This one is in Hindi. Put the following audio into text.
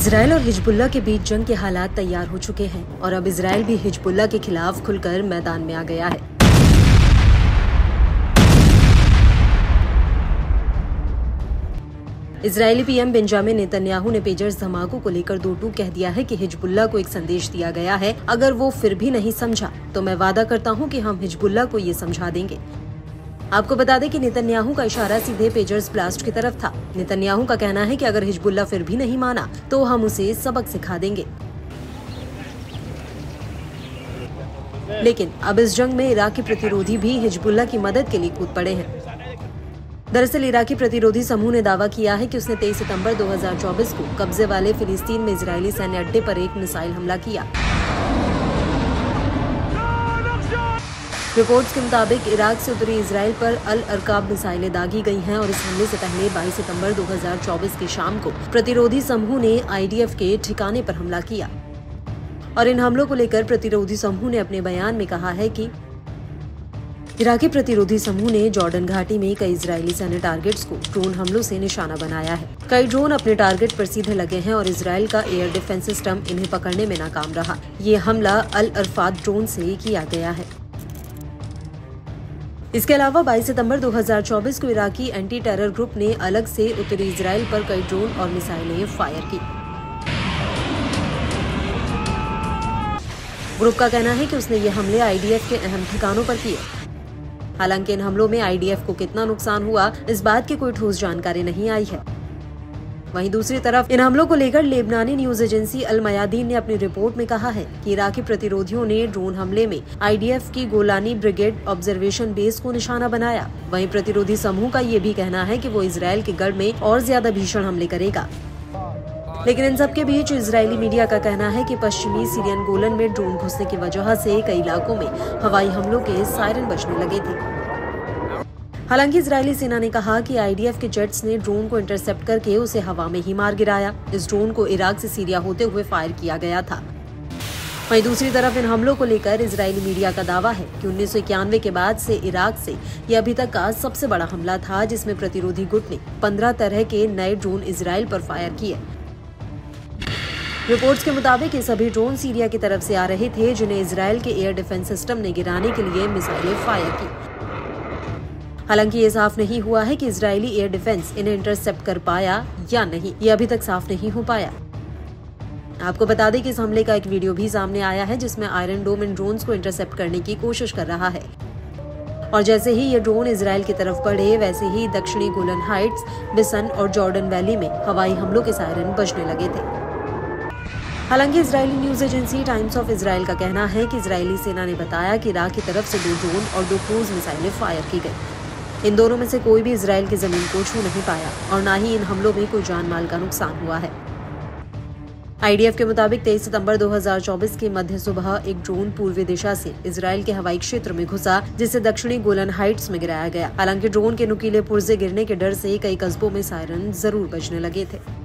इजराइल और हिजबुल्लाह के बीच जंग के हालात तैयार हो चुके हैं और अब इजराइल भी हिजबुल्लाह के खिलाफ खुलकर मैदान में आ गया है। इजरायली पीएम बेंजामिन नेतन्याहू ने पेजर्स धमाकों को लेकर दो टूक कह दिया है कि हिजबुल्लाह को एक संदेश दिया गया है, अगर वो फिर भी नहीं समझा तो मैं वादा करता हूं कि हम हिजबुल्लाह को ये समझा देंगे। आपको बता दें कि नेतन्याहू का इशारा सीधे पेजर्स ब्लास्ट की तरफ था। नेतन्याहू का कहना है कि अगर हिजबुल्लाह फिर भी नहीं माना तो हम उसे सबक सिखा देंगे। लेकिन अब इस जंग में इराकी प्रतिरोधी भी हिजबुल्लाह की मदद के लिए कूद पड़े हैं। दरअसल इराकी प्रतिरोधी समूह ने दावा किया है कि उसने 23 सितंबर 2024 को कब्जे वाले फिलिस्तीन में इजरायली सैन्य अड्डे पर एक मिसाइल हमला किया। रिपोर्ट्स के मुताबिक इराक से उत्तरी इजराइल पर अल अरकाब मिसाइलें दागी गई हैं और इस हमले से पहले 22 सितंबर 2024 की शाम को प्रतिरोधी समूह ने आईडीएफ के ठिकाने पर हमला किया। और इन हमलों को लेकर प्रतिरोधी समूह ने अपने बयान में कहा है कि इराकी प्रतिरोधी समूह ने जॉर्डन घाटी में कई इजरायली सैन्य टारगेट्स को ड्रोन हमलों से निशाना बनाया है। कई ड्रोन अपने टारगेट पर सीधे लगे हैं और इजराइल का एयर डिफेंस सिस्टम इन्हें पकड़ने में नाकाम रहा। ये हमला अल अरफात ड्रोन से किया गया है। इसके अलावा 22 सितंबर 2024 को इराकी एंटी टेरर ग्रुप ने अलग से उत्तरी इजराइल पर कई ड्रोन और मिसाइलें फायर की। ग्रुप का कहना है कि उसने ये हमले आईडीएफ के अहम ठिकानों पर किए। हालांकि इन हमलों में आईडीएफ को कितना नुकसान हुआ, इस बात की कोई ठोस जानकारी नहीं आई है। वहीं दूसरी तरफ इन हमलों को लेकर लेबनानी न्यूज एजेंसी अल मयादीन ने अपनी रिपोर्ट में कहा है कि इराकी प्रतिरोधियों ने ड्रोन हमले में आईडीएफ की गोलानी ब्रिगेड ऑब्जर्वेशन बेस को निशाना बनाया। वहीं प्रतिरोधी समूह का ये भी कहना है कि वो इजराइल के गढ़ में और ज्यादा भीषण हमले करेगा। लेकिन इन सब के बीच इजरायली मीडिया का कहना है कि पश्चिमी सीरियन गोलन में ड्रोन घुसने की वजह से कई इलाकों में हवाई हमलों के सायरन बजने लगे थे। हालांकि इजरायली सेना ने कहा कि आईडीएफ के जेट्स ने ड्रोन को इंटरसेप्ट करके उसे हवा में ही मार गिराया। इस ड्रोन को इराक से सीरिया होते हुए फायर किया गया था। वहीं दूसरी तरफ इन हमलों को लेकर इजरायली मीडिया का दावा है कि 1991 के बाद से इराक से यह अभी तक का सबसे बड़ा हमला था, जिसमें प्रतिरोधी गुट ने 15 तरह के नए ड्रोन इजराइल पर फायर किए। रिपोर्ट्स के मुताबिक ये सभी ड्रोन सीरिया की तरफ से आ रहे थे, जिन्हें इजराइल के एयर डिफेंस सिस्टम ने गिराने के लिए मिसाइलें फायर की। हालांकि ये साफ नहीं हुआ है कि इजरायली एयर डिफेंस इन्हें इंटरसेप्ट कर पाया या नहीं, ये अभी तक साफ नहीं हो पाया। आपको बता दें कि इस हमले का एक वीडियो भी सामने आया है, जिसमें आयरन डोम इन ड्रोन्स को इंटरसेप्ट करने की कोशिश कर रहा है। और जैसे ही ये ड्रोन इजराइल की तरफ बढ़े, वैसे ही दक्षिणी गोलन हाइट्स, बिसन और जॉर्डन वैली में हवाई हमलों के सायरन बजने लगे थे। हालांकि Israeli news agency times of Israel का कहना है कि इजरायली सेना ने बताया कि इराक की तरफ से 2 ड्रोन और 2 क्रूज मिसाइलें फायर की गई। इन दोनों में से कोई भी इजराइल की जमीन को छू नहीं पाया और न ही इन हमलों में कोई जान माल का नुकसान हुआ है। आईडीएफ के मुताबिक 23 सितंबर 2024 की मध्य सुबह एक ड्रोन पूर्वी दिशा से इजराइल के हवाई क्षेत्र में घुसा, जिसे दक्षिणी गोलन हाइट्स में गिराया गया। हालांकि ड्रोन के नुकीले पुर्जे गिरने के डर से कई कस्बों में सायरन जरूर बजने लगे थे।